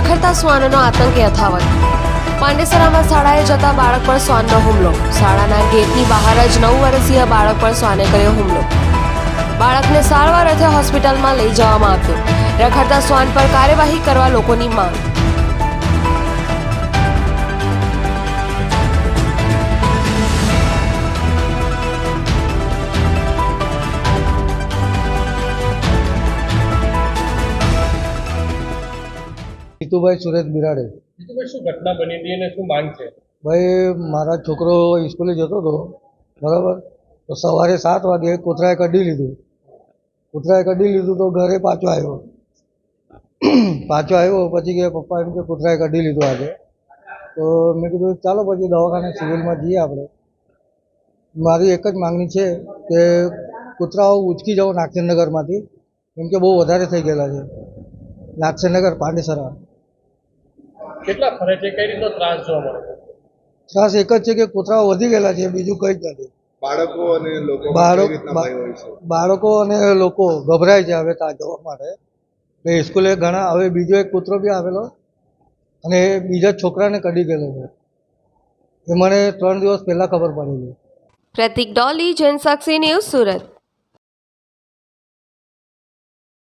રખડતા શ્વાનનો આતંક યથાવત। પાંડેસરામાં શાળાએ જતા બાળક પર શ્વાનનો હુમલો। શાળાના ગેટની બહાર જ 9 વર્ષીય બાળક પર શ્વાને કર્યો હુમલો। બાળકને સારવાર અર્થે હોસ્પિટલમાં લઈ જવામાં આવ્યો। રખડતા શ્વાન પર કાર્યવાહી કરવા લોકોની માંગ। જીતુભાઈ સુરેશ બિરાડે। જીતુભાઈ, શું ઘટના બની હતી અને શું માંગ છે? ભાઈ, મારા છોકરો સ્કૂલે જતો હતો, બરાબર? તો સવારે 7 વાગે કૂતરાએ કઢી લીધું। તો ઘરે પાછો આવ્યો પછી કે પપ્પા એમ કે કૂતરાએ કઢી લીધું આજે। તો મેં કીધું ચાલો પછી દવાખાને સિવિલમાં જઈએ આપણે। મારી એક જ માંગણી છે કે કૂતરાઓ ઉચકી જાઓ નાગસેનગરમાંથી, કેમ કે બહુ વધારે થઈ ગયેલા છે। નાગસેનગર પાંડેસરા કેટલા ફરે છે? કઈ રીતનો ત્રાસ જોવા મળે છે? ત્રાસ એક જ છે કે કૂતરાઓ વધી ગયેલા છે, બીજું કંઈ જ નથી। બાળકો અને લોકો ગભરાય છે હવે ત્યાં જવા માટે। સ્કૂલે ઘણા, હવે બીજો એક કૂતરો બી આવેલો અને બીજા છોકરાને કઢી ગયેલો છે, એ મને 3 દિવસ પહેલાં ખબર પડેલી। પ્રતિક ડોલી, જનસાક્ષી ન્યૂઝ, સુરત।